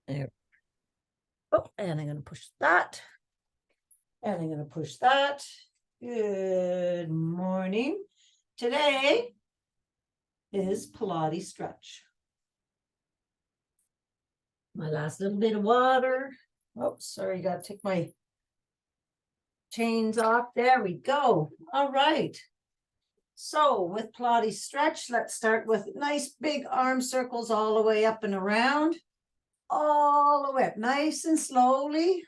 There. Oh, and I'm going to push that. And I'm going to push that. Good morning. Today is Pilates stretch. My last little bit of water. Oh, sorry, got to take my chains off. There we go. All right. So with Pilates stretch, let's start with nice big arm circles all the way up and around. All the way up, nice and slowly,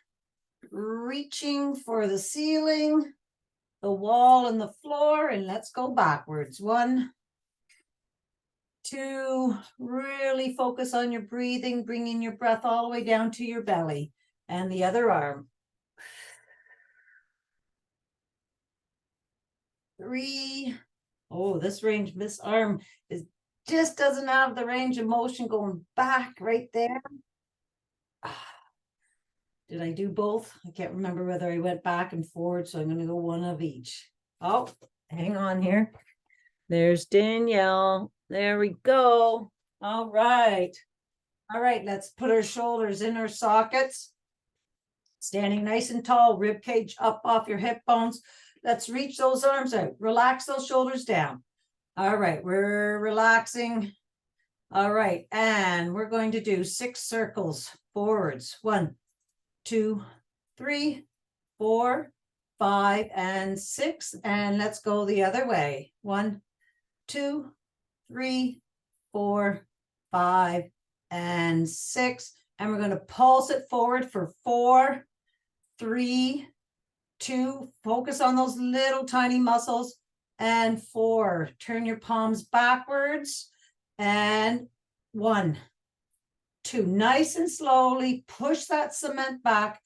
reaching for the ceiling, the wall and the floor, and let's go backwards. 1, 2, really focus on your breathing, bringing your breath all the way down to your belly, and the other arm. 3. Oh, this arm just doesn't have the range of motion going back right there. Did I do both? I can't remember whether I went back and forward, so I'm going to go one of each. Oh, hang on here. There's Danielle. There we go. All right. All right, let's put our shoulders in our sockets. Standing nice and tall, rib cage up off your hip bones. Let's reach those arms out. Relax those shoulders down. All right, we're relaxing. All right, and we're going to do 6 circles forwards. 1, 2, 3, 4, 5, and 6. And let's go the other way. 1, 2, 3, 4, 5, and 6. And we're going to pulse it forward for 4, 3, 2. Focus on those little tiny muscles. And 4. Turn your palms backwards. And 1, 2. Nice and slowly push that cement back.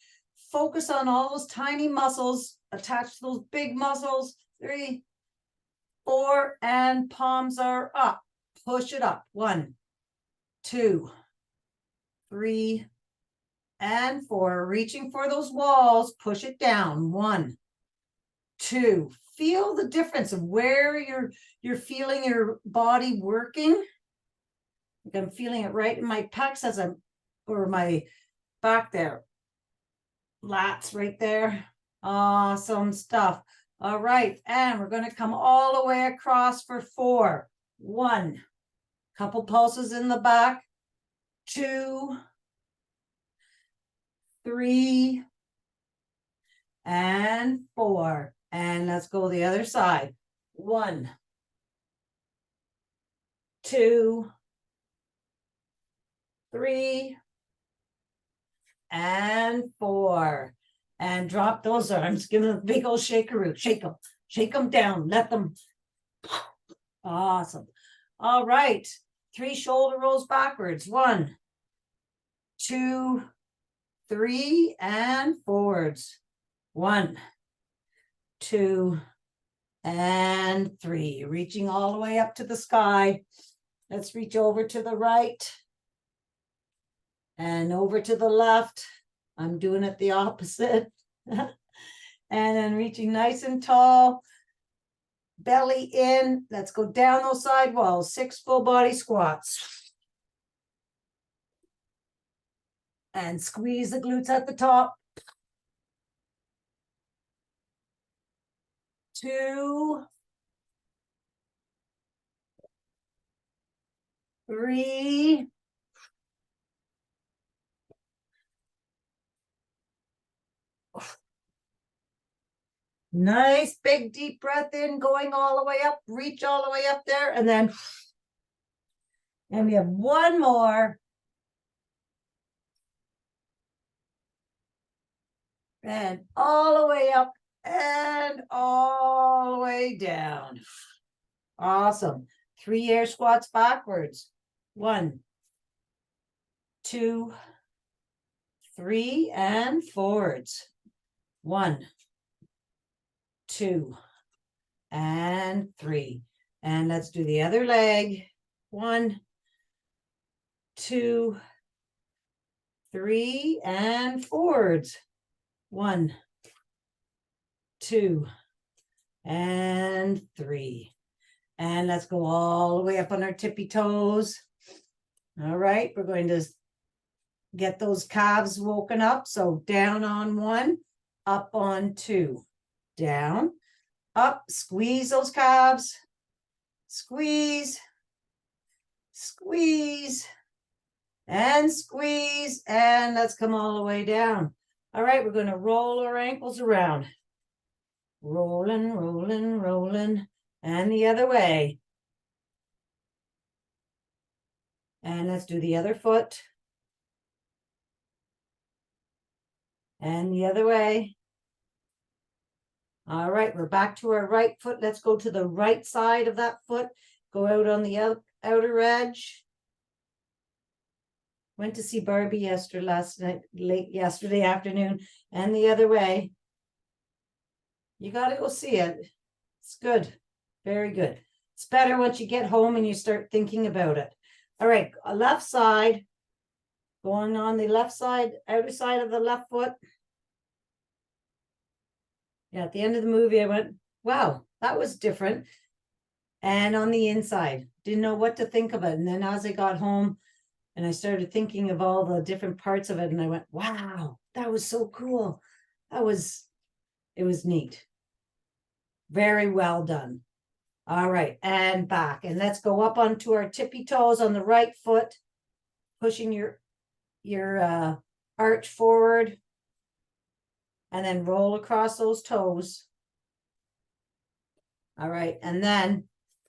Focus on all those tiny muscles attached to those big muscles. 3, 4, and palms are up. Push it up. 1, 2, 3, and 4. Reaching for those walls. Push it down. 1, 2. Feel the difference of where you're feeling your body working. I'm feeling it right in my pecs as or my back there. Lats right there. Awesome stuff. All right, and we're going to come all the way across for 4. 1, couple pulses in the back. 2, 3, and 4. And let's go the other side. 1, 2, 3, and 4. And drop those arms. Give them a big old shakeroo. Shake them down. Let them. Awesome. All right. 3 shoulder rolls backwards. 1, 2, 3, and forwards. 1, 2, and 3. Reaching all the way up to the sky. Let's reach over to the right and over to the left. I'm doing it the opposite. And then reaching nice and tall. Belly in. Let's go down those side walls. 6 full body squats. And squeeze the glutes at the top. 2, 3, 4. Nice big deep breath in, going all the way up. Reach all the way up there, and then we have one more. And all the way up and all the way down. Awesome. 3 air squats backwards. 1, 2, 3, and forwards. 1, 2, and 3. And let's do the other leg. 1, 2, 3, and forwards. 1, 2, and 3. And let's go all the way up on our tippy toes. All right, we're going to get those calves woken up. So down on one, up on two, down, up, squeeze those calves, squeeze, squeeze, and squeeze, and let's come all the way down. All right, we're going to roll our ankles around. Rolling, rolling, rolling, and the other way. And let's do the other foot. And the other way. All right, we're back to our right foot. Let's go to the right side of that foot. Go out on the outer edge. Went to see Barbie late yesterday afternoon, and the other way. You got to go see it. It's good. Very good. It's better once you get home and you start thinking about it. All right, left side. Going on the left side, outer side of the left foot. Yeah, at the end of the movie, I went, wow, that was different. And on the inside, didn't know what to think of it. And then as I got home and I started thinking of all the different parts of it, and I went, wow, that was so cool. It was neat. Very well done. All right, and back. And let's go up onto our tippy toes on the right foot, pushing your arch forward, and then roll across those toes. All right, and then,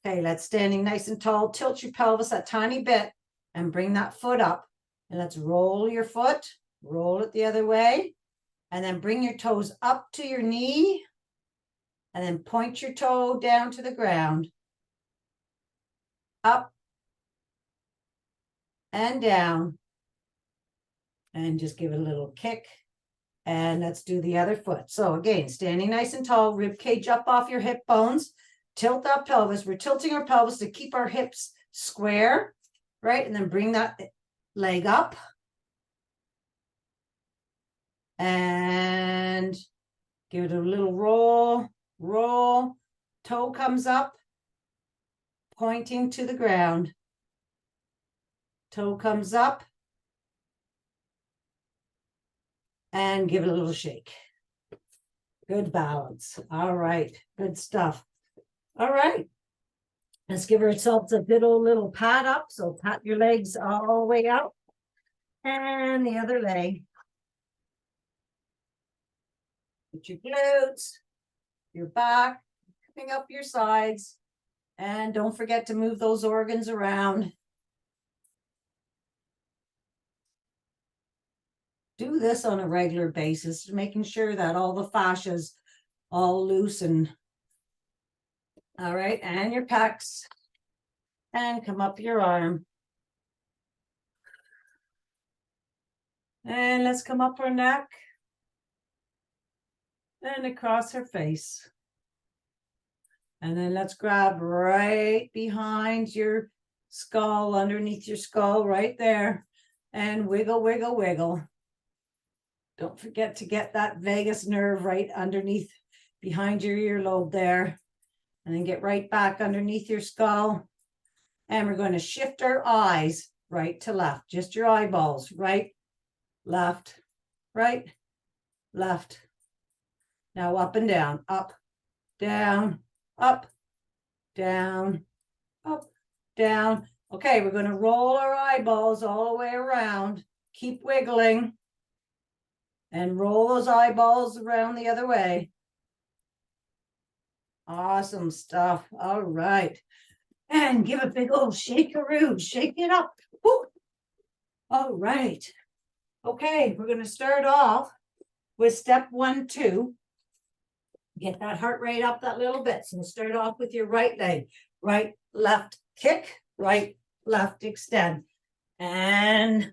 okay, let's standing nice and tall, tilt your pelvis a tiny bit and bring that foot up. And let's roll your foot, roll it the other way, and then bring your toes up to your knee, and then point your toe down to the ground, up and down, and just give it a little kick. And let's do the other foot. So again, standing nice and tall, rib cage up off your hip bones, tilt that pelvis. We're tilting our pelvis to keep our hips square, right? And then bring that leg up. And give it a little roll, roll. Toe comes up, pointing to the ground. Toe comes up. And give it a little shake. Good balance. All right. Good stuff. All right. Let's give ourselves a good old little pat up. So pat your legs all the way up. And the other leg. Put your glutes, your back, coming up your sides. And don't forget to move those organs around. Do this on a regular basis, making sure that all the fascia's all loose. And all right, and your pecs, and come up your arm. And let's come up her neck and across her face. And then let's grab right behind your skull, underneath your skull, right there, and wiggle, wiggle, wiggle. Don't forget to get that vagus nerve right underneath, behind your earlobe there. And then get right back underneath your skull. And we're going to shift our eyes right to left, just your eyeballs, right, left, right, left. Now up and down, up, down, up, down, up, down. Okay, we're going to roll our eyeballs all the way around. Keep wiggling. And roll those eyeballs around the other way. Awesome stuff. All right. And give a big old shakeroo. Shake it up. Woo. All right. Okay, we're going to start off with step 1, 2. Get that heart rate up that little bit. So start off with your right leg. Right, left, kick. Right, left, extend. And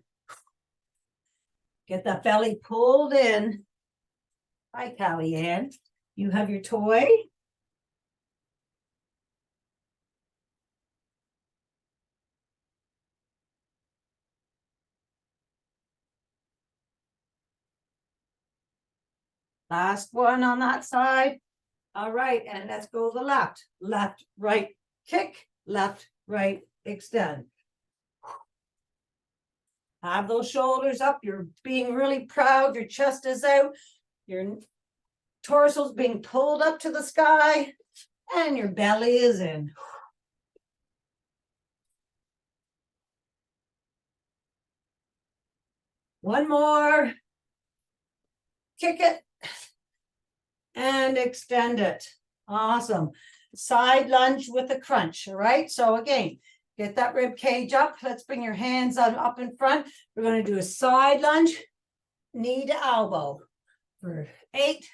get that belly pulled in. Hi, Callie Ann. You have your toy. Last one on that side. All right, and let's go to the left. Left, right, kick. Left, right, extend. Have those shoulders up. You're being really proud. Your chest is out. Your torso's being pulled up to the sky. And your belly is in. One more. Kick it. And extend it. Awesome. Side lunge with a crunch. All right. So again, get that rib cage up. Let's bring your hands on up in front. We're going to do a side lunge, knee to elbow for 8,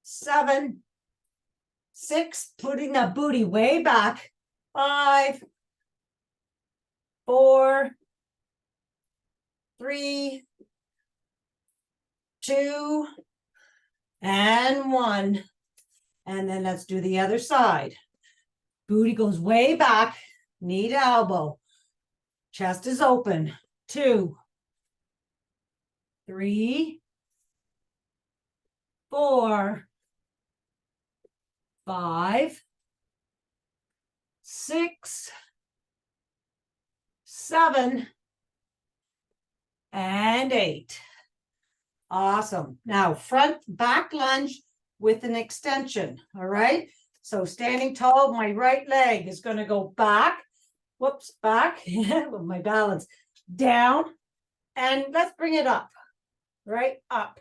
7, 6, putting that booty way back. 5, 4, 3, 2, and 1. And then let's do the other side. Booty goes way back, knee to elbow. Chest is open. 2, 3, 4, 5, 6, 7, and 8. Awesome. Now front back lunge with an extension. All right. So standing tall, my right leg is going to go back. Whoops, back with my balance. Down. And let's bring it up. Right up.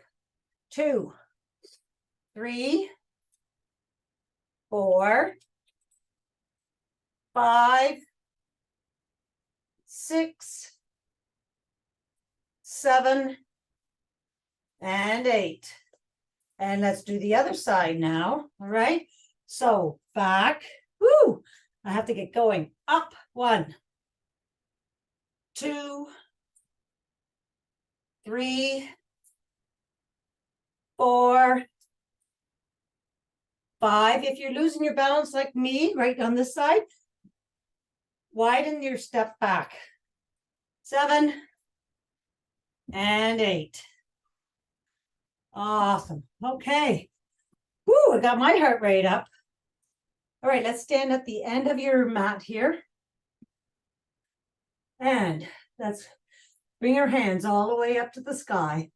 2, 3, 4, 5, 6, 7, and 8. And let's do the other side now. All right. So back. Woo! I have to get going. Up. 1, 2, 3, 4, 5. If you're losing your balance like me, right on this side, widen your step back. 7, and 8. Awesome. Okay. Woo, I got my heart rate up. All right, let's stand at the end of your mat here. And let's bring your hands all the way up to the sky.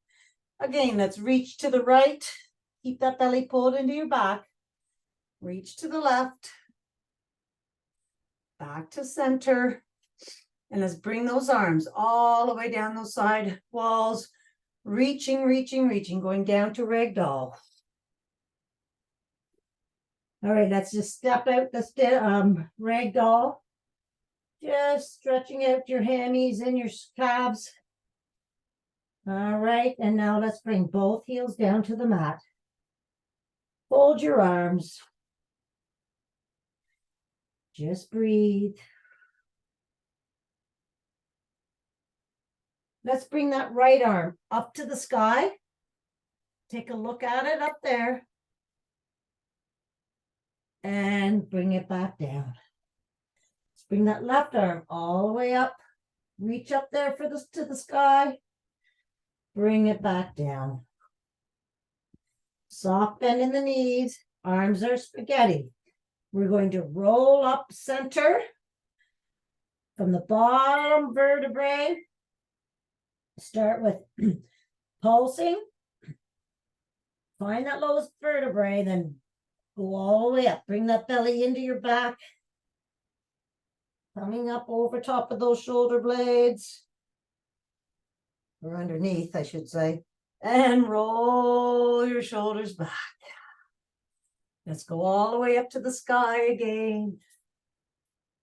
Again, let's reach to the right. Keep that belly pulled into your back. Reach to the left. Back to center. And let's bring those arms all the way down those side walls. Reaching, reaching, reaching, going down to ragdoll. All right, let's just step out the ragdoll. Just stretching out your hammies and your calves. All right, and now let's bring both heels down to the mat. Fold your arms. Just breathe. Let's bring that right arm up to the sky. Take a look at it up there. And bring it back down. Let's bring that left arm all the way up. Reach up there to the sky. Bring it back down. Soft bend in the knees. Arms are spaghetti. We're going to roll up center from the bottom vertebrae. Start with pulsing. Find that lowest vertebrae, then go all the way up. Bring that belly into your back. Coming up over top of those shoulder blades. Or underneath, I should say. And roll your shoulders back. Let's go all the way up to the sky again.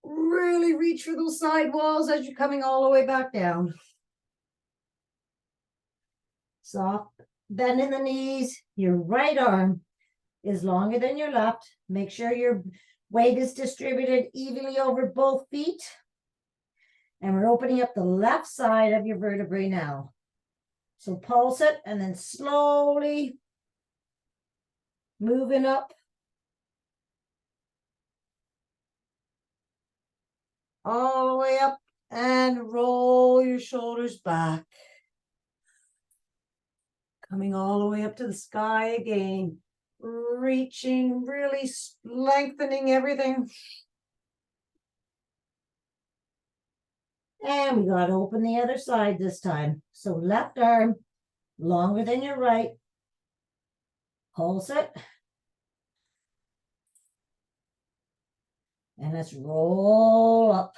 Really reach for those side walls as you're coming all the way back down. Soft bend in the knees. Your right arm is longer than your left. Make sure your weight is distributed evenly over both feet. And we're opening up the left side of your vertebrae now. So pulse it and then slowly moving up. All the way up and roll your shoulders back. Coming all the way up to the sky again. Reaching, really lengthening everything. And we got to open the other side this time. So left arm longer than your right. Pulse it. And let's roll up.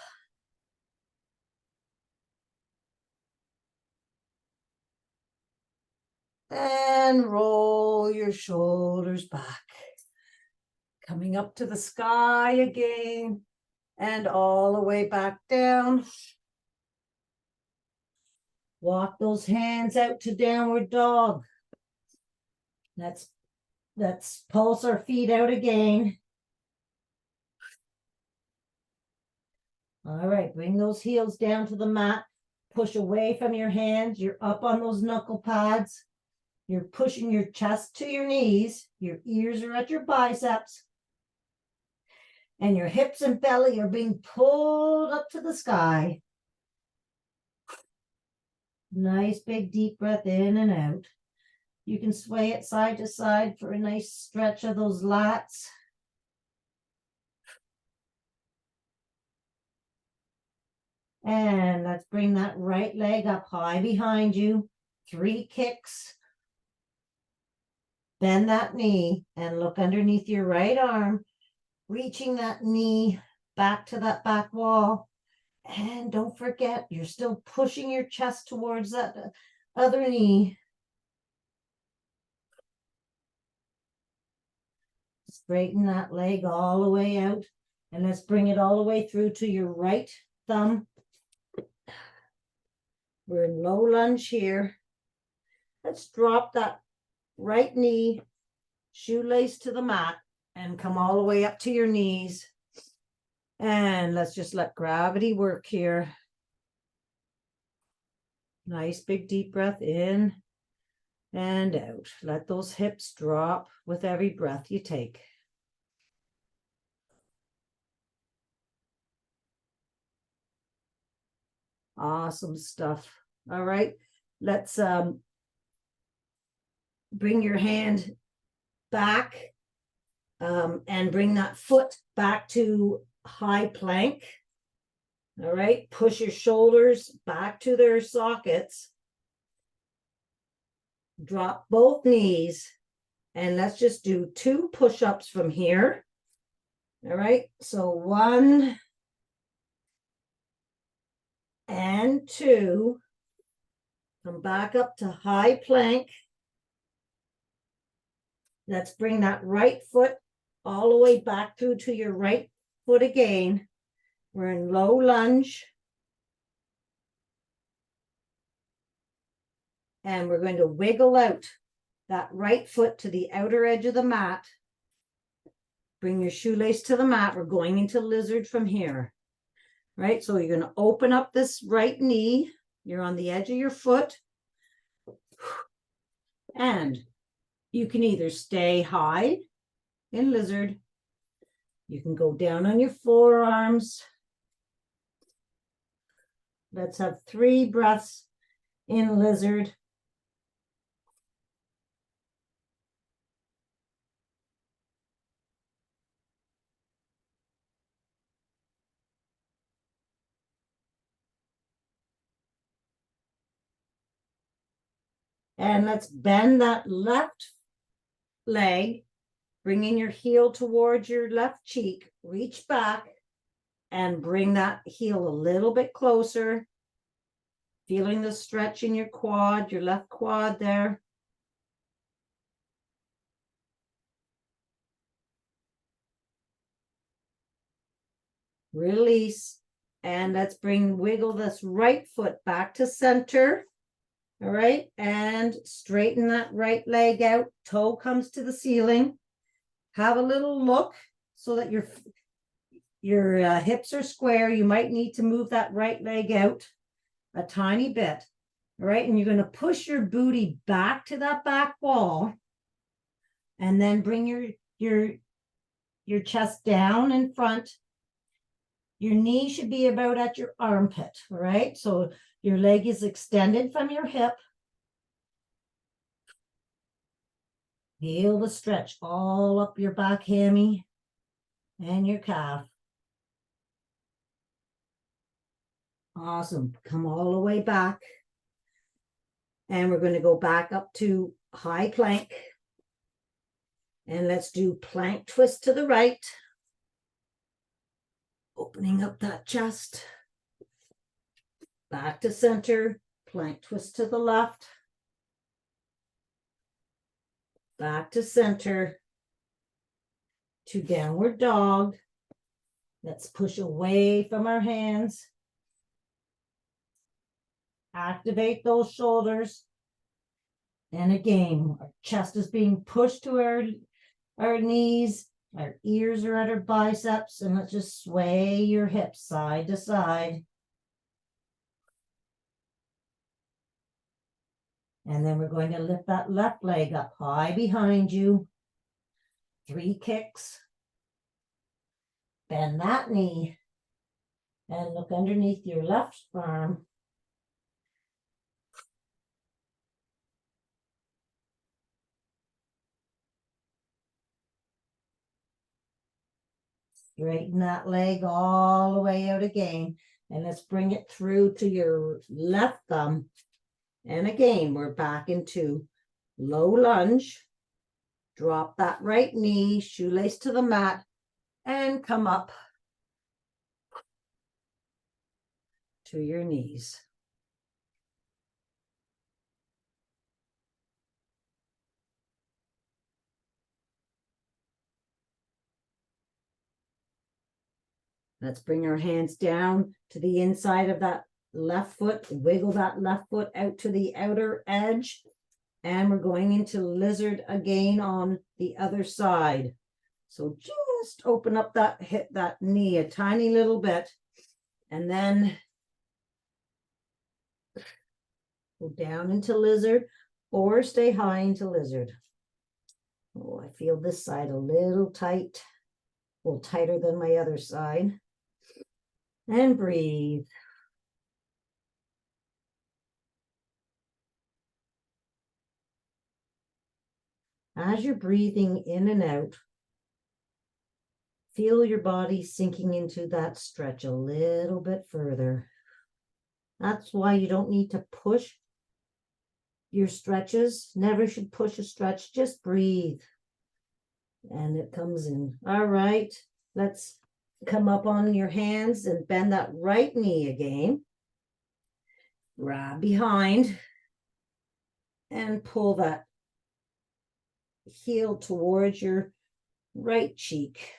And roll your shoulders back. Coming up to the sky again. And all the way back down. Walk those hands out to downward dog. Let's pulse our feet out again. All right, bring those heels down to the mat. Push away from your hands. You're up on those knuckle pads. You're pushing your chest to your knees. Your ears are at your biceps. And your hips and belly are being pulled up to the sky. Nice big deep breath in and out. You can sway it side to side for a nice stretch of those lats. And let's bring that right leg up high behind you. 3 kicks. Bend that knee and look underneath your right arm, reaching that knee back to that back wall. And don't forget, you're still pushing your chest towards that other knee. Straighten that leg all the way out. And let's bring it all the way through to your right thumb. We're in low lunge here. Let's drop that right knee, shoelace to the mat, and come all the way up to your knees. And let's just let gravity work here. Nice big deep breath in and out. Let those hips drop with every breath you take. Awesome stuff. All right, let's bring your hand back and bring that foot back to high plank. All right, push your shoulders back to their sockets. Drop both knees, and let's just do 2 push-ups from here. All right, so 1 and 2. Come back up to high plank. Let's bring that right foot all the way back through to your right foot again. We're in low lunge. And we're going to wiggle out that right foot to the outer edge of the mat. Bring your shoelace to the mat. We're going into lizard from here. Right? So you're going to open up this right knee. You're on the edge of your foot. And you can either stay high in lizard. You can go down on your forearms. Let's have 3 breaths in lizard. And let's bend that left leg, bringing your heel towards your left cheek. Reach back and bring that heel a little bit closer. Feeling the stretch in your quad, your left quad there. Release. And let's wiggle this right foot back to center. All right, and straighten that right leg out. Toe comes to the ceiling. Have a little look so that your hips are square. You might need to move that right leg out a tiny bit. All right, and you're going to push your booty back to that back wall, and then bring your chest down in front. Your knee should be about at your armpit. All right, so your leg is extended from your hip. Feel the stretch all up your back hammy and your calf. Awesome. Come all the way back. And we're going to go back up to high plank. And let's do plank twist to the right. Opening up that chest. Back to center. Plank twist to the left. Back to center. To downward dog. Let's push away from our hands. Activate those shoulders. And again, our chest is being pushed to our knees. Our ears are at our biceps. And let's just sway your hips side to side. And then we're going to lift that left leg up high behind you. 3 kicks. Bend that knee. And look underneath your left arm. Straighten that leg all the way out again. And let's bring it through to your left thumb. And again, we're back into low lunge. Drop that right knee, shoelace to the mat, and come up to your knees. Let's bring our hands down to the inside of that left foot. Wiggle that left foot out to the outer edge. And we're going into lizard again on the other side. So just open up that hip, that knee a tiny little bit. And then go down into lizard or stay high into lizard. Oh, I feel this side a little tight, a little tighter than my other side. And breathe. As you're breathing in and out, feel your body sinking into that stretch a little bit further. That's why you don't need to push your stretches. Never should push a stretch, just breathe. And it comes in. All right, let's come up on your hands and bend that right knee again. Grab behind and pull that heel towards your right cheek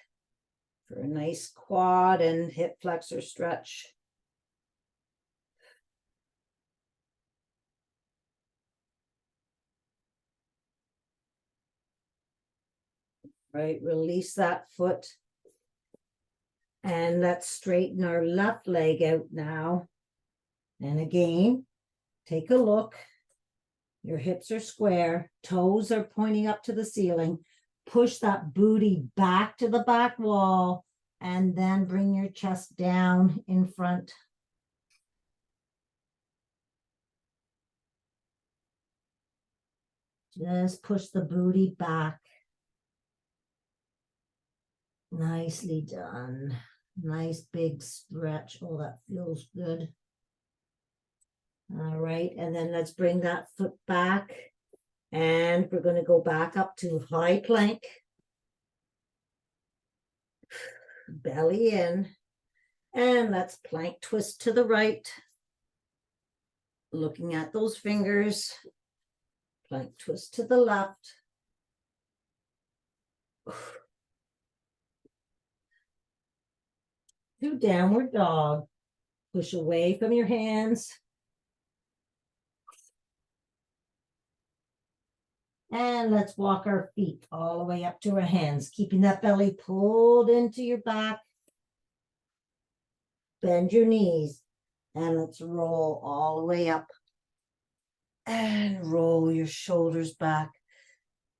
for a nice quad and hip flexor stretch. Right, release that foot. And let's straighten our left leg out now. And again, take a look. Your hips are square, toes are pointing up to the ceiling. Push that booty back to the back wall and then bring your chest down in front. Just push the booty back. Nicely done. Nice big stretch. Oh, that feels good. All right, and then let's bring that foot back. And we're going to go back up to high plank. Belly in. And let's plank twist to the right. Looking at those fingers. Plank twist to the left. To downward dog. Push away from your hands. And let's walk our feet all the way up to our hands, keeping that belly pulled into your back. Bend your knees. And let's roll all the way up. And roll your shoulders back.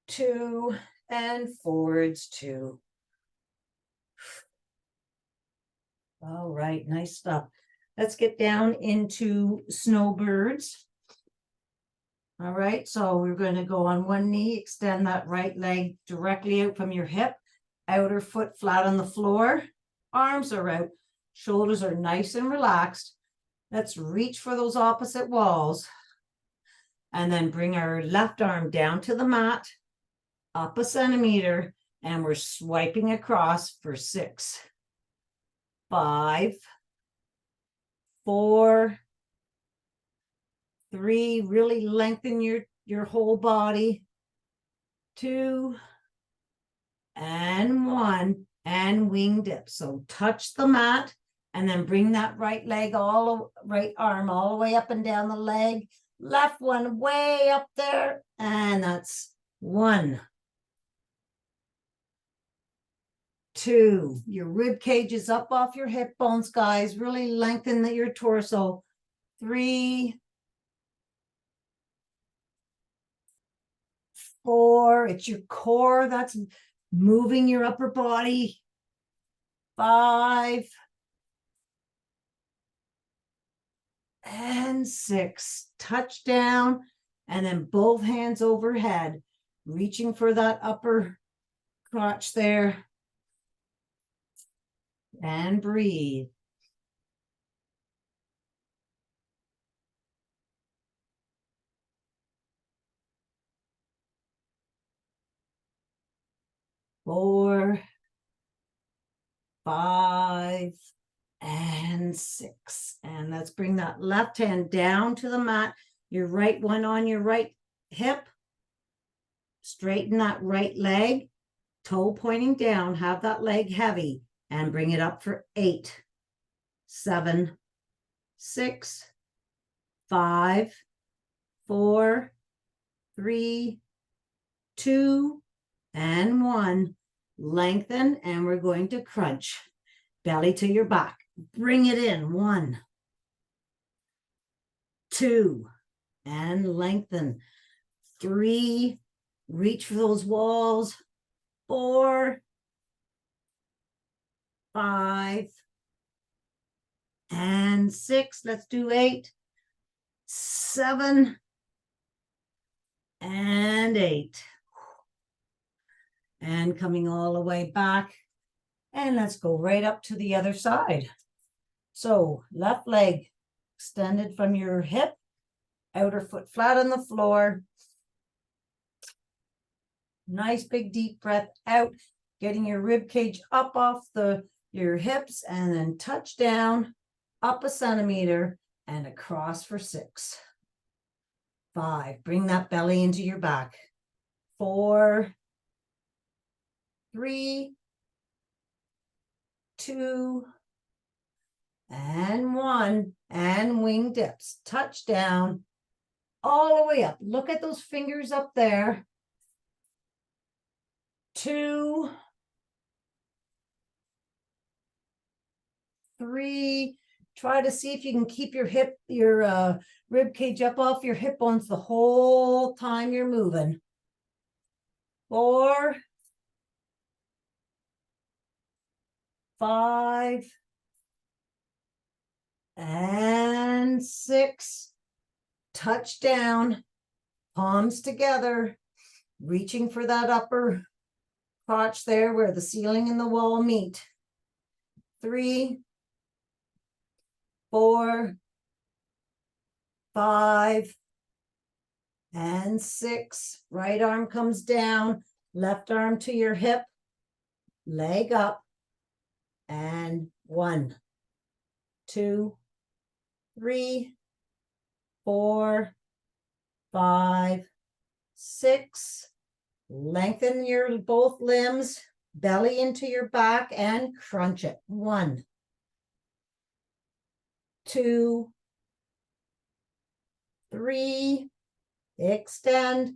2 and forwards 2. All right, nice stuff. Let's get down into snowbirds. All right, so we're going to go on one knee, extend that right leg directly out from your hip, outer foot flat on the floor, arms are out, shoulders are nice and relaxed. Let's reach for those opposite walls. And then bring our left arm down to the mat, up a centimeter, and we're swiping across for 6, 5, 4, 3, really lengthen your whole body, 2, and 1, and wing dip. So touch the mat and then bring that right leg, right arm all the way up and down the leg, left one way up there, and that's 1, 2. Your rib cage is up off your hip bones, guys. Really lengthen your torso. 3, 4. It's your core that's moving your upper body. 5, and 6. Touch down, and then both hands overhead, reaching for that upper crotch there. And breathe. 4, 5, and 6. And let's bring that left hand down to the mat. Your right one on your right hip. Straighten that right leg, toe pointing down, have that leg heavy, and bring it up for 8, 7, 6, 5, 4, 3, 2, and 1. Lengthen, and we're going to crunch. Belly to your back. Bring it in. 1, 2, and lengthen. 3, reach for those walls. 4, 5, and 6. Let's do 8, 7, and 8. And coming all the way back. And let's go right up to the other side. So left leg extended from your hip, outer foot flat on the floor. Nice big deep breath out, getting your rib cage up off your hips, and then touch down, up a centimeter, and across for 6, 5. Bring that belly into your back. 4, 3, 2, and 1, and wing dips. Touch down all the way up. Look at those fingers up there. 2, 3. Try to see if you can keep your rib cage up off your hip bones the whole time you're moving. 4, 5, and 6. Touch down, palms together, reaching for that upper crotch there where the ceiling and the wall meet. 3, 4, 5, and 6. Right arm comes down, left arm to your hip, leg up, and 1, 2, 3, 4, 5, 6. Lengthen your both limbs, belly into your back, and crunch it. 1, 2, 3, extend.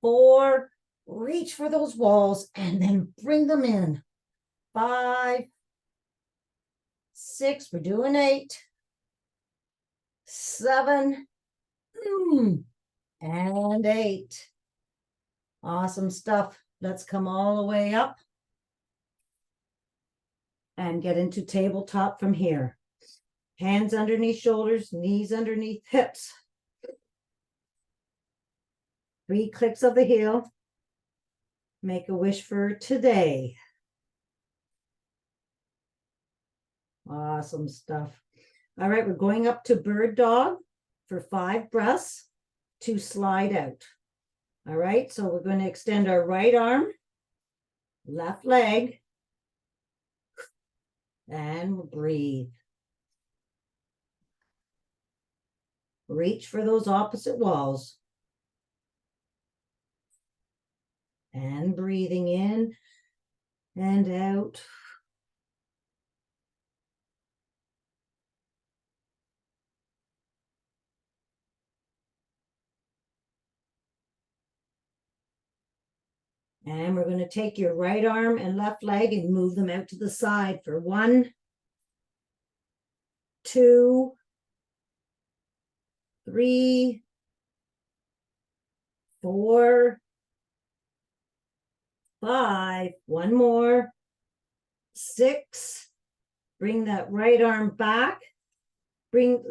4, reach for those walls and then bring them in. 5, 6, we're doing 8, 7, and 8. Awesome stuff. Let's come all the way up and get into tabletop from here. Hands underneath shoulders, knees underneath hips. 3 clicks of the heel. Make a wish for today. Awesome stuff. All right, we're going up to bird dog for 5 breaths to slide out. All right, so we're going to extend our right arm, left leg, and breathe. Reach for those opposite walls. And breathing in and out. And we're going to take your right arm and left leg and move them out to the side for 1, 2, 3, 4, 5. One more. 6. Bring that right arm back. Bring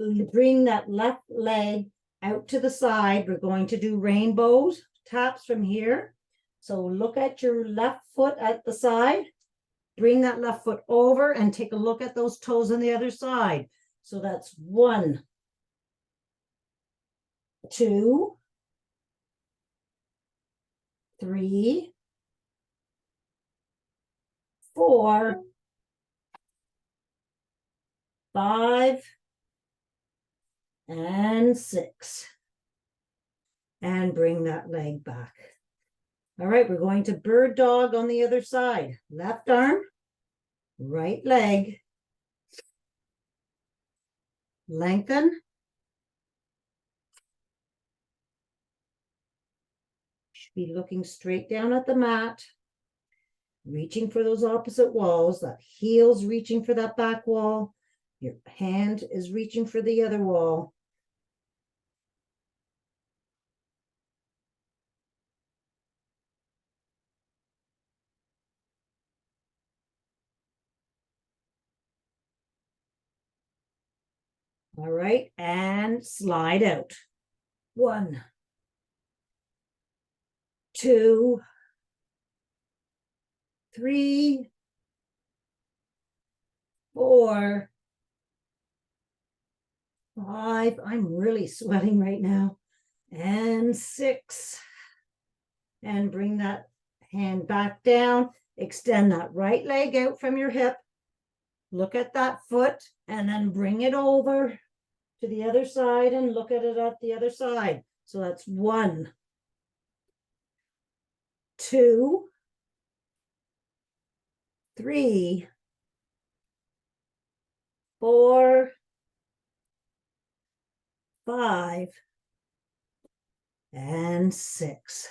that left leg out to the side. We're going to do rainbows taps from here. So look at your left foot at the side. Bring that left foot over and take a look at those toes on the other side. So that's 1, 2, 3, 4, 5, and 6. And bring that leg back. All right, we're going to bird dog on the other side. Left arm, right leg. Lengthen. Should be looking straight down at the mat. Reaching for those opposite walls. That heel's reaching for that back wall. Your hand is reaching for the other wall. All right, and slide out. 1, 2, 3, 4, 5. I'm really sweating right now. And 6. And bring that hand back down. Extend that right leg out from your hip. Look at that foot and then bring it over to the other side and look at it at the other side. So that's 1, 2, 3, 4, 5, and 6.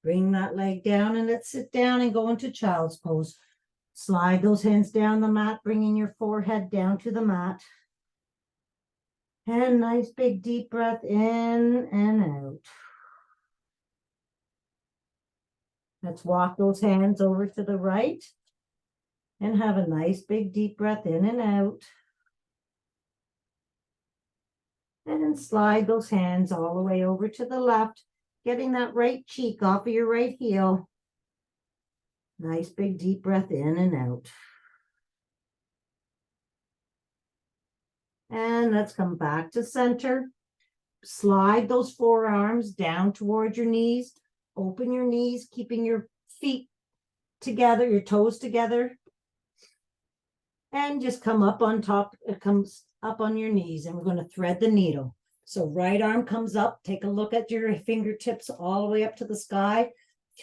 Bring that leg down and let's sit down and go into child's pose. Slide those hands down the mat, bringing your forehead down to the mat. And nice big deep breath in and out. Let's walk those hands over to the right and have a nice big deep breath in and out. And slide those hands all the way over to the left, getting that right cheek off of your right heel. Nice big deep breath in and out. And let's come back to center. Slide those forearms down towards your knees. Open your knees, keeping your feet together, your toes together. And just come up on top. It comes up on your knees, and we're going to thread the needle. So right arm comes up. Take a look at your fingertips all the way up to the sky.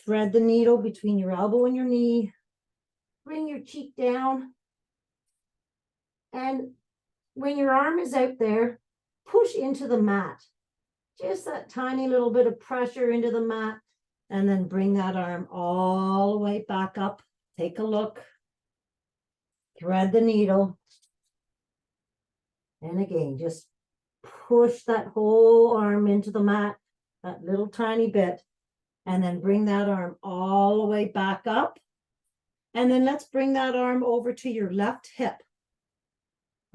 Thread the needle between your elbow and your knee. Bring your cheek down. And when your arm is out there, push into the mat. Just that tiny little bit of pressure into the mat. And then bring that arm all the way back up. Take a look. Thread the needle. And again, just push that whole arm into the mat, that little tiny bit. And then bring that arm all the way back up. And then let's bring that arm over to your left hip.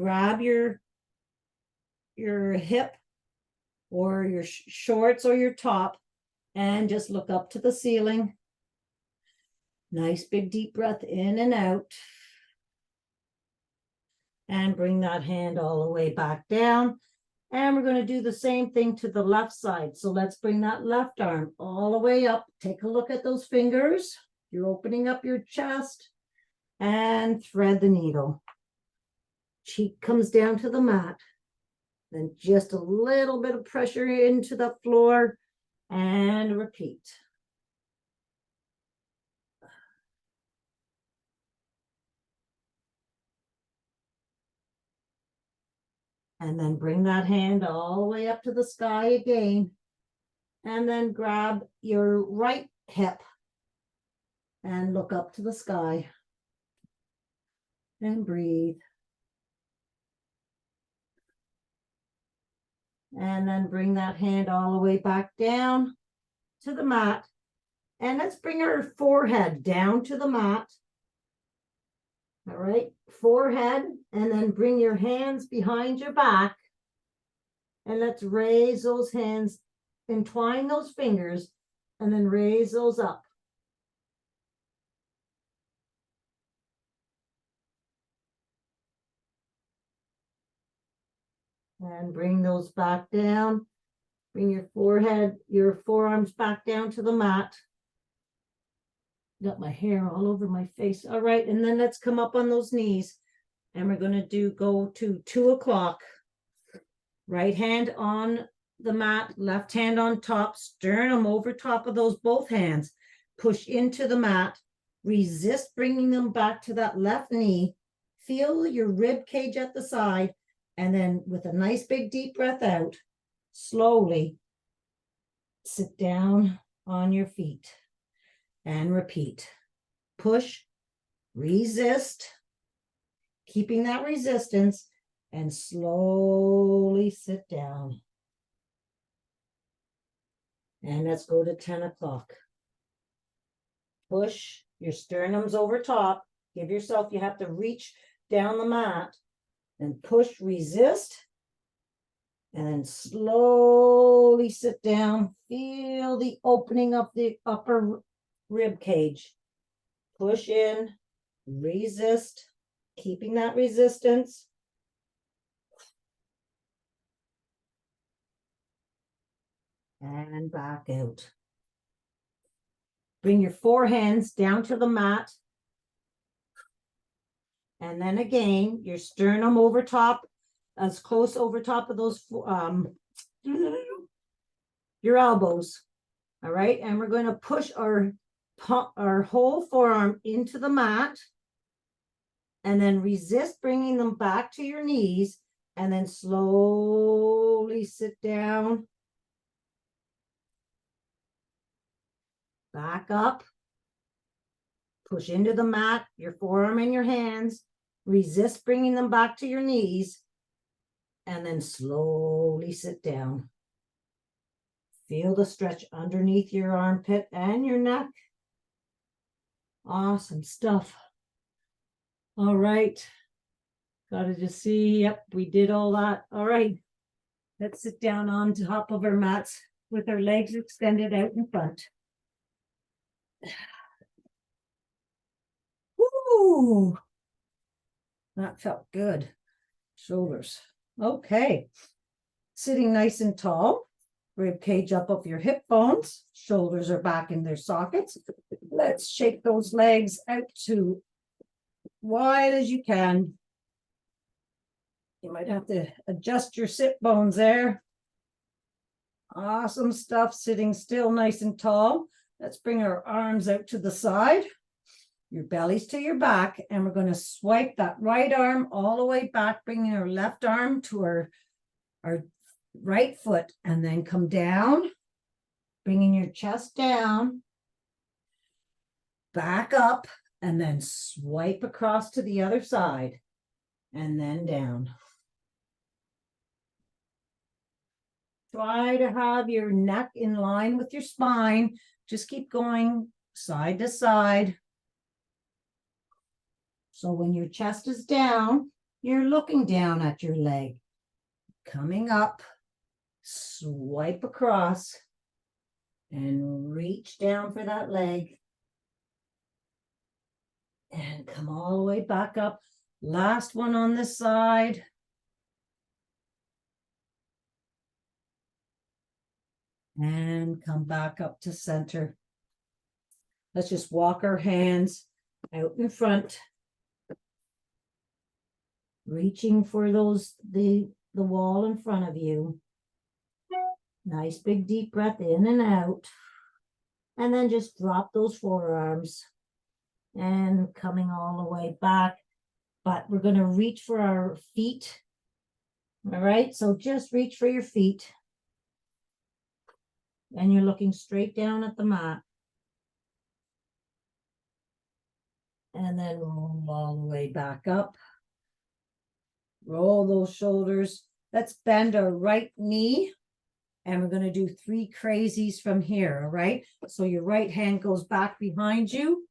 Grab your hip or your shorts or your top and just look up to the ceiling. Nice big deep breath in and out. And bring that hand all the way back down. And we're going to do the same thing to the left side. So let's bring that left arm all the way up. Take a look at those fingers. You're opening up your chest and thread the needle. Cheek comes down to the mat. Then just a little bit of pressure into the floor and repeat. And then bring that hand all the way up to the sky again. And then grab your right hip and look up to the sky. And breathe. And then bring that hand all the way back down to the mat. And let's bring our forehead down to the mat. All right, forehead, and then bring your hands behind your back. And let's raise those hands, entwine those fingers, and then raise those up. And bring those back down. Bring your forehead, your forearms back down to the mat. Got my hair all over my face. All right, and then let's come up on those knees. And we're going to go to 2 o'clock. Right hand on the mat, left hand on top, sternum over top of those both hands. Push into the mat. Resist bringing them back to that left knee. Feel your rib cage at the side. And then with a nice big deep breath out, slowly sit down on your feet and repeat. Push, resist, keeping that resistance, and slowly sit down. And let's go to 10 o'clock. Push your sternums over top. Give yourself, you have to reach down the mat. And push, resist, and then slowly sit down. Feel the opening of the upper rib cage. Push in, resist, keeping that resistance. And back out. Bring your 4 hands down to the mat. And then again, your sternum over top, as close over top of those, your elbows. All right. And we're going to push our whole forearm into the mat. And then resist bringing them back to your knees. And then slowly sit down. Back up. Push into the mat, your forearm in your hands. Resist bringing them back to your knees. And then slowly sit down. Feel the stretch underneath your armpit and your neck. Awesome stuff. All right. Gotta just see. Yep, we did all that. All right. Let's sit down on top of our mats with our legs extended out in front. Woo! That felt good. Shoulders. Okay. Sitting nice and tall. Rib cage up of your hip bones. Shoulders are back in their sockets. Let's shake those legs out to wide as you can. You might have to adjust your sit bones there. Awesome stuff. Sitting still nice and tall. Let's bring our arms out to the side. Your bellies to your back, and we're going to swipe that right arm all the way back, bringing our left arm to our right foot, and then come down, bringing your chest down, back up, and then swipe across to the other side, and then down. Try to have your neck in line with your spine. Just keep going side to side. So when your chest is down, you're looking down at your leg. Coming up, swipe across, and reach down for that leg. And come all the way back up. Last one on this side. And come back up to center. Let's just walk our hands out in front. Reaching for the wall in front of you. Nice big deep breath in and out. And then just drop those forearms. And coming all the way back. But we're going to reach for our feet. All right, so just reach for your feet. And you're looking straight down at the mat. And then roll all the way back up. Roll those shoulders. Let's bend our right knee. And we're going to do 3 crazies from here, all right? So your right hand goes back behind you.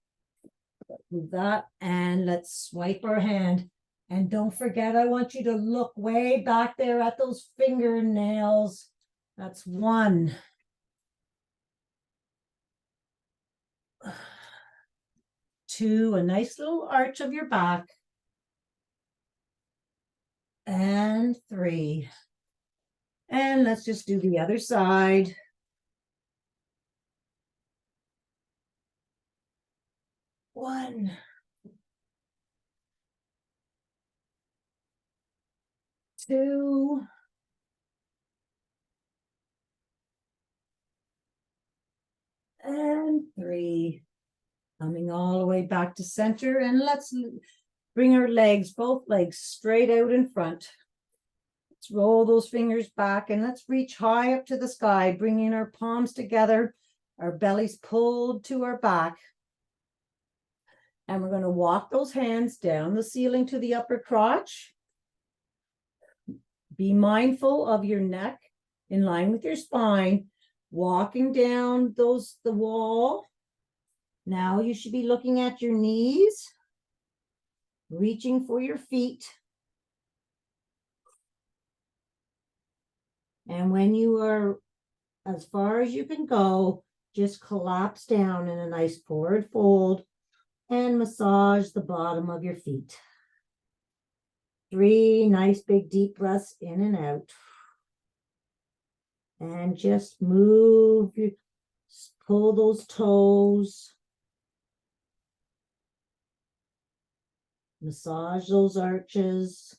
Do that. And let's swipe our hand. And don't forget, I want you to look way back there at those fingernails. That's 1. 2, a nice little arch of your back. And 3. And let's just do the other side. 1. 2. And 3. Coming all the way back to center. And let's bring our legs, both legs straight out in front. Let's roll those fingers back and let's reach high up to the sky, bringing our palms together, our bellies pulled to our back. And we're going to walk those hands down the ceiling to the upper crotch. Be mindful of your neck in line with your spine, walking down the wall. Now you should be looking at your knees, reaching for your feet. And when you are as far as you can go, just collapse down in a nice forward fold and massage the bottom of your feet. 3 nice big deep breaths in and out. And just move, pull those toes. Massage those arches.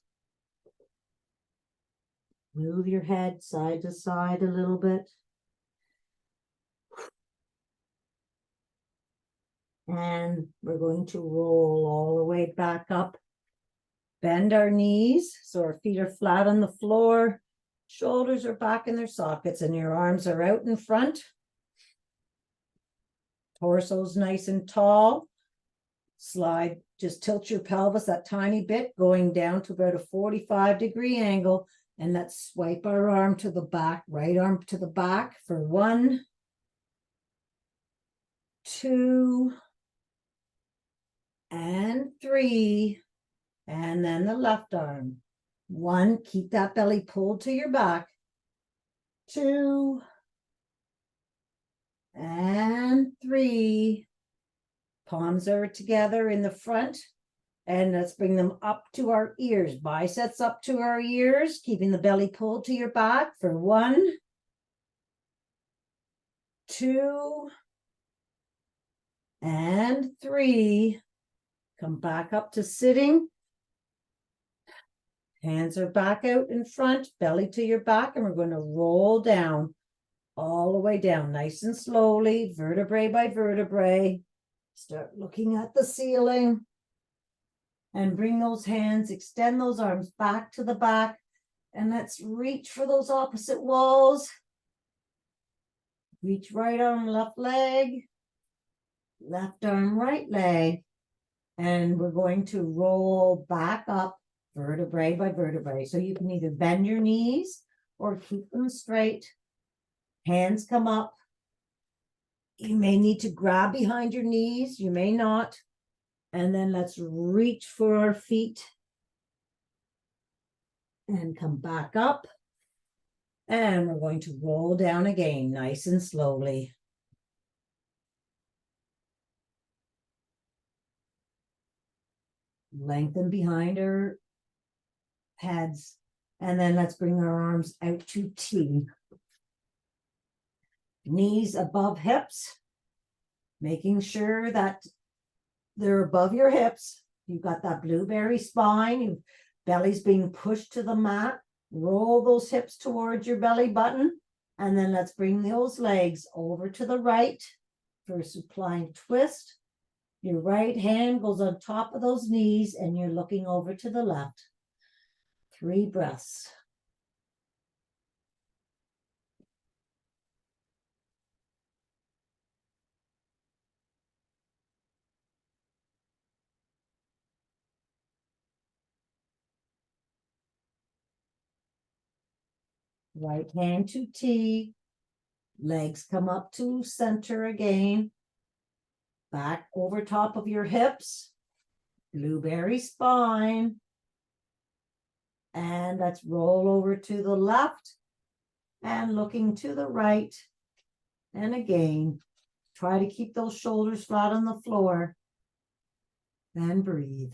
Move your head side to side a little bit. And we're going to roll all the way back up. Bend our knees so our feet are flat on the floor. Shoulders are back in their sockets and your arms are out in front. Torso's nice and tall. Slide, just tilt your pelvis that tiny bit, going down to about a 45-degree angle. And let's swipe our arm to the back, right arm to the back for 1, 2, and 3. And then the left arm. 1, keep that belly pulled to your back. 2, and 3. Palms are together in the front. And let's bring them up to our ears. Biceps up to our ears, keeping the belly pulled to your back for 1, 2, and 3. Come back up to sitting. Hands are back out in front, belly to your back, and we're going to roll down, all the way down, nice and slowly, vertebrae by vertebrae. Start looking at the ceiling. And bring those hands, extend those arms back to the back. And let's reach for those opposite walls. Reach right arm, left leg. Left arm, right leg. And we're going to roll back up, vertebrae by vertebrae. So you can either bend your knees or keep them straight. Hands come up. You may need to grab behind your knees. You may not. And then let's reach for our feet and come back up. And we're going to roll down again, nice and slowly. Lengthen behind our heads. And then let's bring our arms out to T. Knees above hips, making sure that they're above your hips. You've got that blueberry spine, belly's being pushed to the mat. Roll those hips towards your belly button. And then let's bring those legs over to the right for a supine twist. Your right hand goes on top of those knees and you're looking over to the left. 3 breaths. Right hand to T. Legs come up to center again. Back over top of your hips. Blueberry spine. And let's roll over to the left and looking to the right. And again, try to keep those shoulders flat on the floor. And breathe.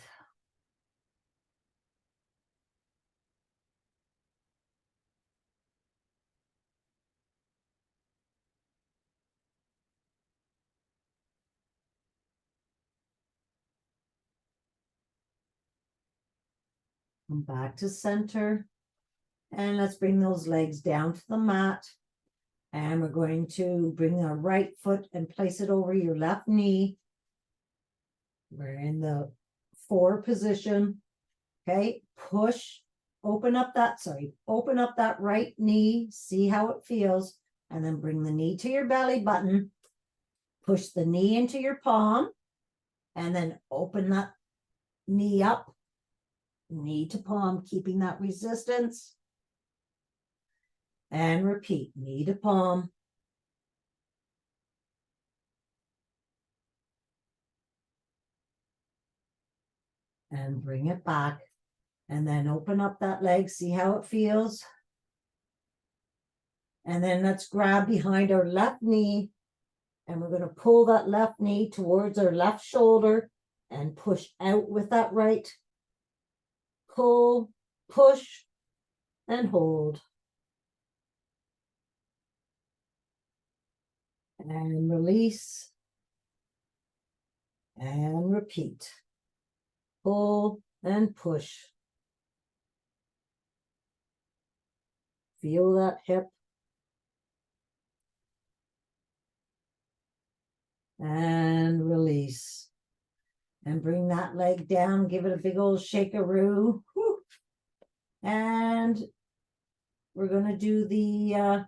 Come back to center. And let's bring those legs down to the mat. And we're going to bring our right foot and place it over your left knee. We're in the 4 position. Okay, push, open up that right knee, see how it feels, and then bring the knee to your belly button. Push the knee into your palm, and then open that knee up, knee to palm, keeping that resistance. And repeat, knee to palm. And bring it back. And then open up that leg, see how it feels. And then let's grab behind our left knee. And we're going to pull that left knee towards our left shoulder and push out with that right. Pull, push, and hold. And release. And repeat. Pull and push. Feel that hip. And release. And bring that leg down. Give it a big old shake-a-roo. And we're going to do the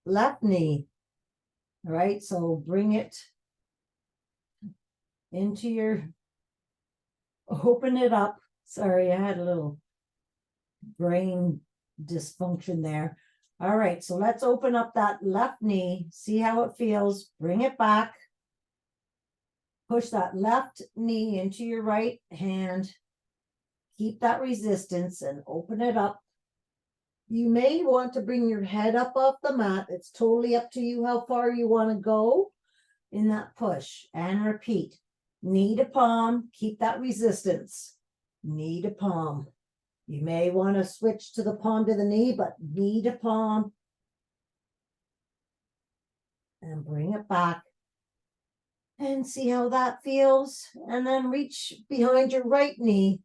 left knee. All right, so bring it into your, open it up. Sorry, I had a little brain dysfunction there. All right, so let's open up that left knee. See how it feels. Bring it back. Push that left knee into your right hand. Keep that resistance and open it up. You may want to bring your head up off the mat. It's totally up to you how far you want to go in that push. And repeat. Knee to palm. Keep that resistance. Knee to palm. You may want to switch to the palm to the knee, but knee to palm. And bring it back. And see how that feels. And then reach behind your right knee,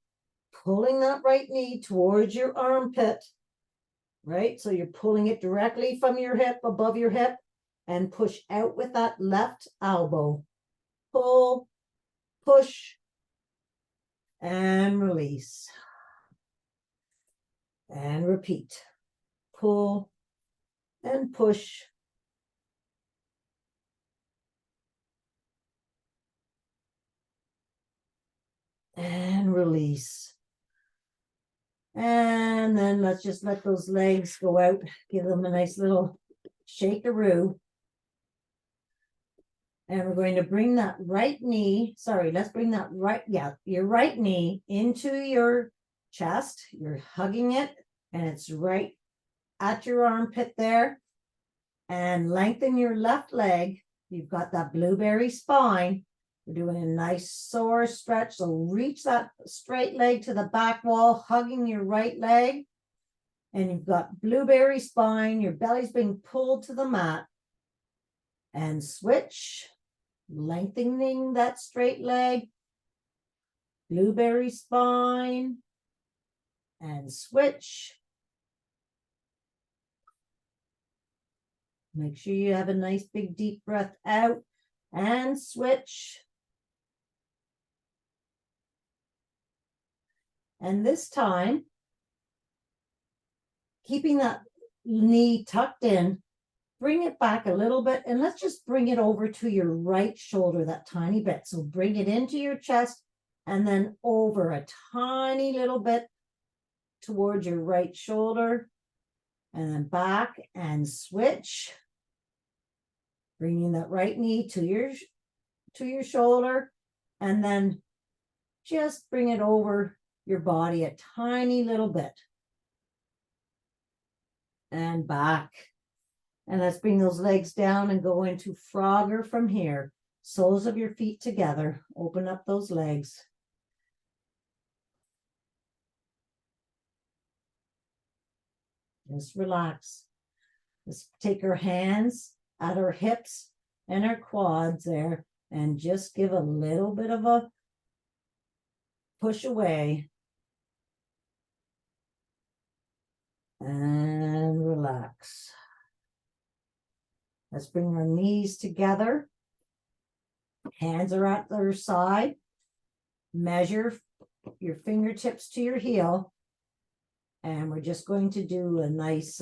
pulling that right knee towards your armpit, right? So you're pulling it directly from your hip, above your hip, and push out with that left elbow. Pull, push, and release. And repeat. Pull and push. And release. And then let's just let those legs go out. Give them a nice little shake-a-roo. And we're going to bring that right knee, let's bring that your right knee into your chest. You're hugging it, and it's right at your armpit there. And lengthen your left leg. You've got that blueberry spine. We're doing a nice sore stretch. So reach that straight leg to the back wall, hugging your right leg. And you've got blueberry spine. Your belly's being pulled to the mat. And switch, lengthening that straight leg. Blueberry spine. And switch. Make sure you have a nice big deep breath out. And switch. And this time, keeping that knee tucked in, bring it back a little bit, and let's just bring it over to your right shoulder, that tiny bit. So bring it into your chest and then over a tiny little bit towards your right shoulder, and then back and switch. Bringing that right knee to your shoulder, and then just bring it over your body a tiny little bit. And back. And let's bring those legs down and go into Frogger from here. Soles of your feet together. Open up those legs. Just relax. Just take our hands at our hips and our quads there and just give a little bit of a push away. And relax. Let's bring our knees together. Hands are at their side. Measure your fingertips to your heel. And we're just going to do a nice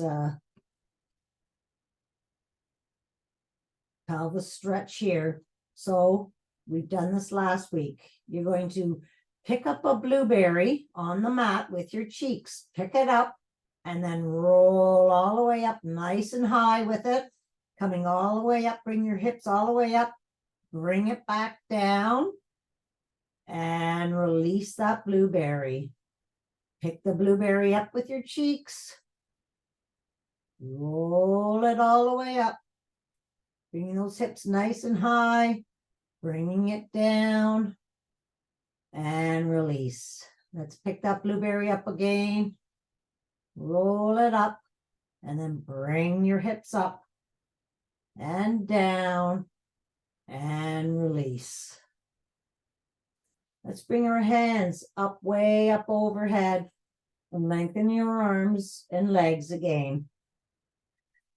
pelvis stretch here. So we've done this last week. You're going to pick up a blueberry on the mat with your cheeks. Pick it up and then roll all the way up nice and high with it. Coming all the way up. Bring your hips all the way up. Bring it back down. And release that blueberry. Pick the blueberry up with your cheeks. Roll it all the way up. Bringing those hips nice and high. Bringing it down. And release. Let's pick that blueberry up again. Roll it up. And then bring your hips up. And down. And release. Let's bring our hands up, way up overhead. And lengthen your arms and legs again.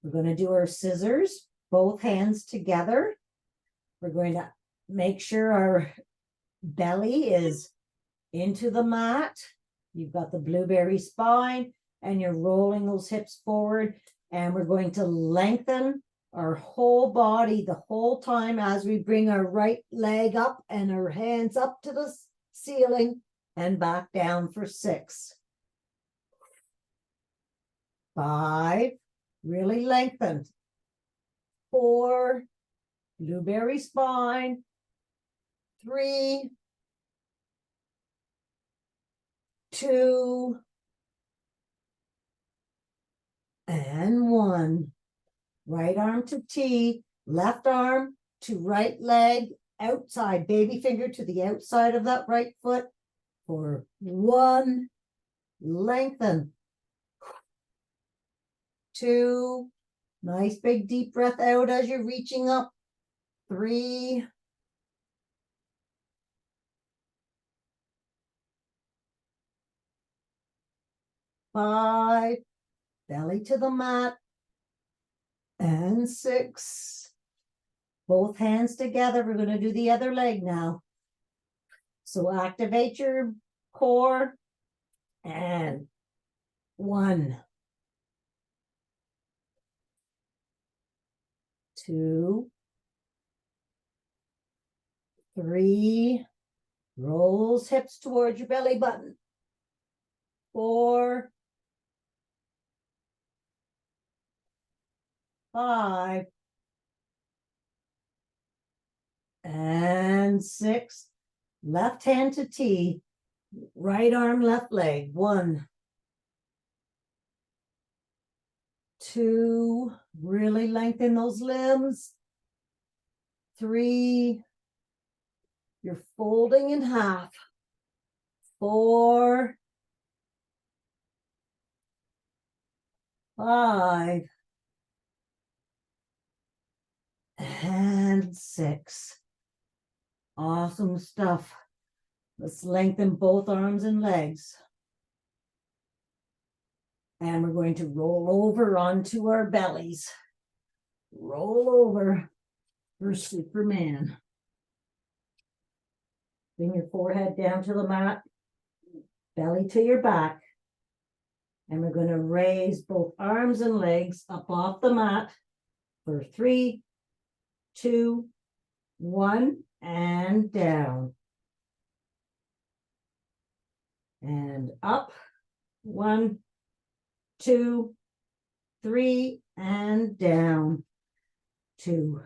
We're going to do our scissors, both hands together. We're going to make sure our belly is into the mat. You've got the blueberry spine and you're rolling those hips forward. And we're going to lengthen our whole body the whole time as we bring our right leg up and our hands up to the ceiling and back down for 6. 5, really lengthened. 4, blueberry spine. 3, 2, and 1. Right arm to T, left arm to right leg, outside, baby finger to the outside of that right foot for 1, lengthen. 2, nice big deep breath out as you're reaching up. 3, 5, belly to the mat. And 6. Both hands together. We're going to do the other leg now. So activate your core. And 1, 2, 3. Rolls hips towards your belly button. 4, 5, and 6. Left hand to T, right arm, left leg. 1, 2, really lengthen those limbs. 3, You're folding in half. 4, 5, and 6. Awesome stuff. Let's lengthen both arms and legs. And we're going to roll over onto our bellies. Roll over for Superman. Bring your forehead down to the mat, belly to your back. And we're going to raise both arms and legs up off the mat for 3, 2, 1, and down. And up. 1, 2, 3, and down. 2,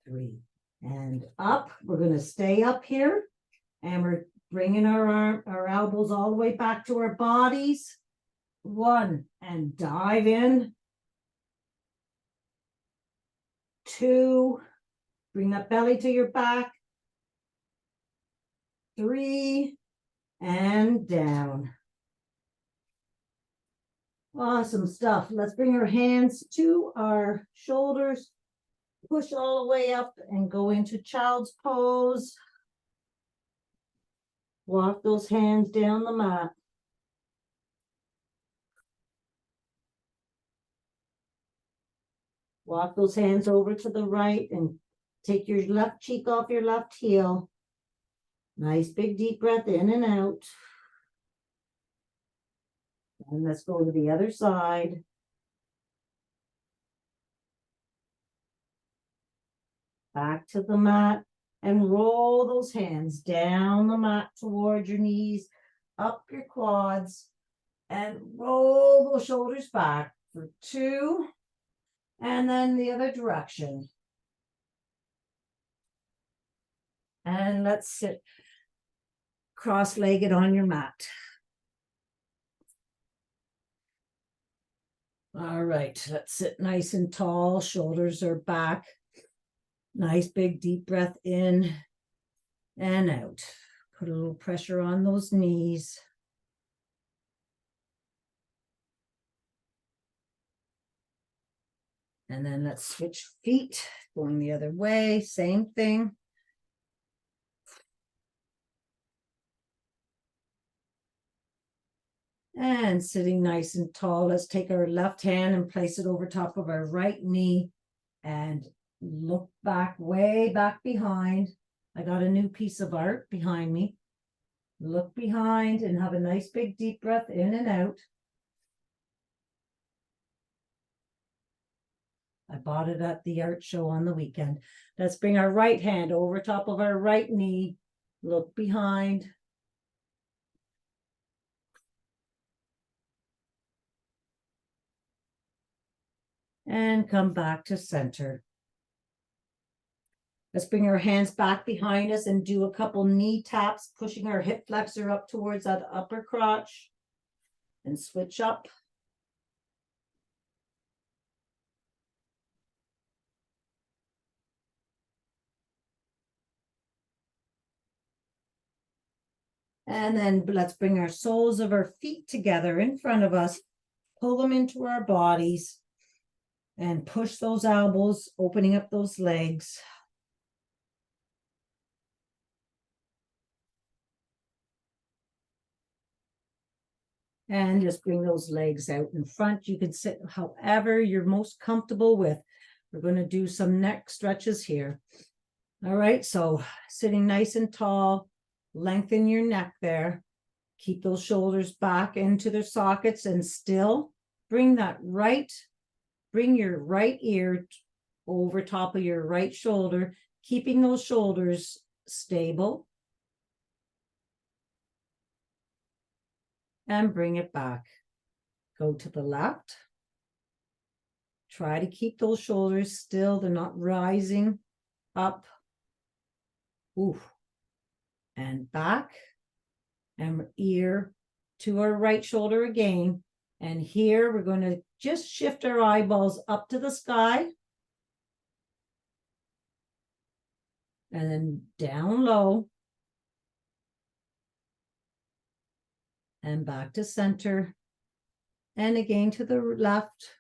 3, and up. We're going to stay up here, and we're bringing our elbows all the way back to our bodies. 1, and dive in. 2, bring that belly to your back. 3, and down. Awesome stuff. Let's bring our hands to our shoulders. Push all the way up and go into child's pose. Walk those hands down the mat. Walk those hands over to the right and take your left cheek off your left heel. Nice big deep breath in and out. And let's go to the other side. Back to the mat and roll those hands down the mat toward your knees, up your quads, and roll those shoulders back for 2, and then the other direction. And let's sit cross-legged on your mat. All right, let's sit nice and tall. Shoulders are back. Nice big deep breath in and out. Put a little pressure on those knees. And then let's switch feet, going the other way, same thing. And sitting nice and tall, let's take our left hand and place it over top of our right knee and look back, way back behind. I got a new piece of art behind me. Look behind and have a nice big deep breath in and out. I bought it at the art show on the weekend. Let's bring our right hand over top of our right knee. Look behind. And come back to center. Let's bring our hands back behind us and do a couple knee taps, pushing our hip flexor up towards that upper crotch. And switch up. And then let's bring our soles of our feet together in front of us. Pull them into our bodies. And push those elbows, opening up those legs. And just bring those legs out in front. You can sit however you're most comfortable with. We're going to do some neck stretches here. All right, so sitting nice and tall, lengthen your neck there. Keep those shoulders back into their sockets and still bring your right ear over top of your right shoulder, keeping those shoulders stable. And bring it back. Go to the left. Try to keep those shoulders still. They're not rising up. Ooh. And back. And ear to our right shoulder again. And here we're going to just shift our eyeballs up to the sky. and then down low and back to center and again to the left.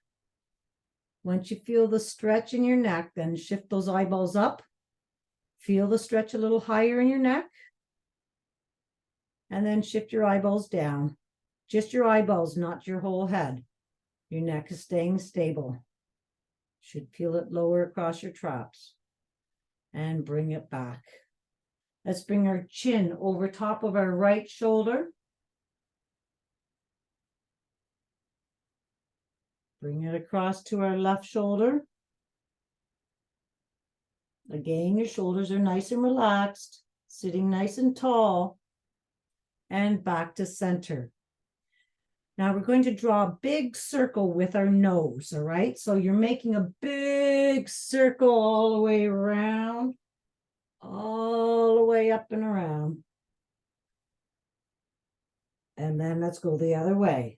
Once you feel the stretch in your neck, then shift those eyeballs up. Feel the stretch a little higher in your neck. And then shift your eyeballs down. Just your eyeballs, not your whole head. Your neck is staying stable. Should feel it lower across your traps. And bring it back. Let's bring our chin over top of our right shoulder. Bring it across to our left shoulder. Again, your shoulders are nice and relaxed, sitting nice and tall, and back to center. Now we're going to draw a big circle with our nose, all right? So you're making a big circle all the way around, all the way up and around. And then let's go the other way.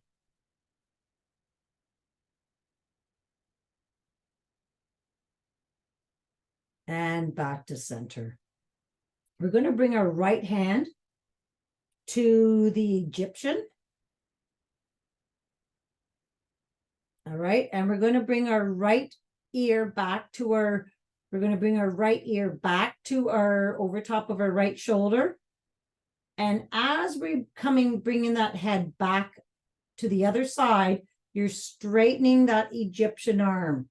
And back to center. We're going to bring our right hand to the Egyptian. All right, and we're going to bring our right ear back to our, over top of our right shoulder. And as we're bringing that head back to the other side, you're straightening that Egyptian arm.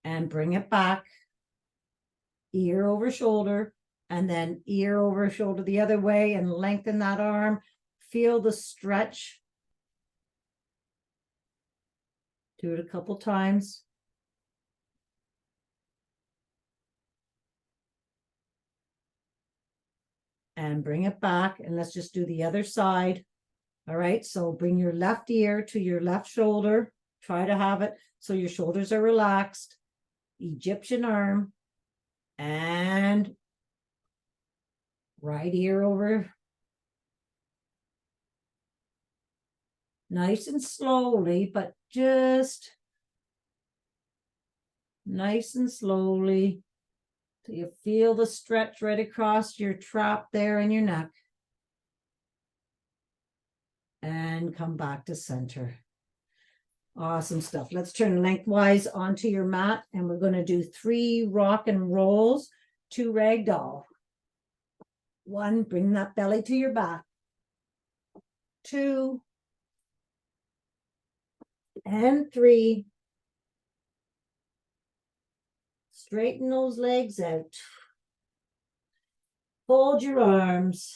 And bring it back, ear over shoulder, and then ear over shoulder the other way, and lengthen that arm. Feel the stretch. Do it a couple times. And bring it back, and let's just do the other side. All right, so bring your left ear to your left shoulder. Try to have it so your shoulders are relaxed. Egyptian arm. And right ear over. Nice and slowly, but just nice and slowly till you feel the stretch right across your trap there in your neck. And come back to center. Awesome stuff. Let's turn lengthwise onto your mat, and we're going to do 3 rock and rolls, 2 ragdoll. 1, bring that belly to your back. 2, and 3. Straighten those legs out. Fold your arms.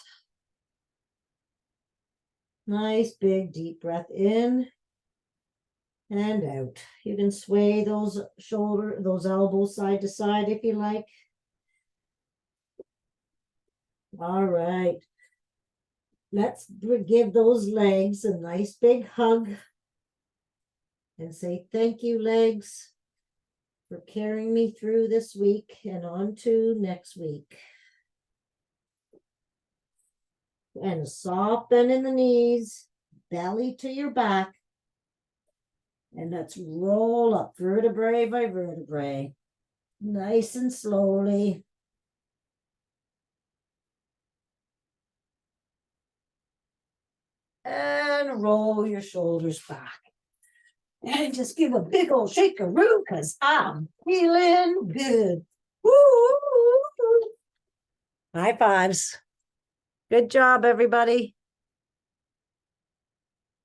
Nice big deep breath in and out. You can sway those elbows side to side if you like. All right. Let's give those legs a nice big hug and say thank you, legs, for carrying me through this week and on to next week. And a soft bend in the knees, belly to your back. And let's roll up vertebrae by vertebrae, nice and slowly. And roll your shoulders back. And just give a big old shake-a-roo, because I'm feeling good. Woo! High fives. Good job, everybody.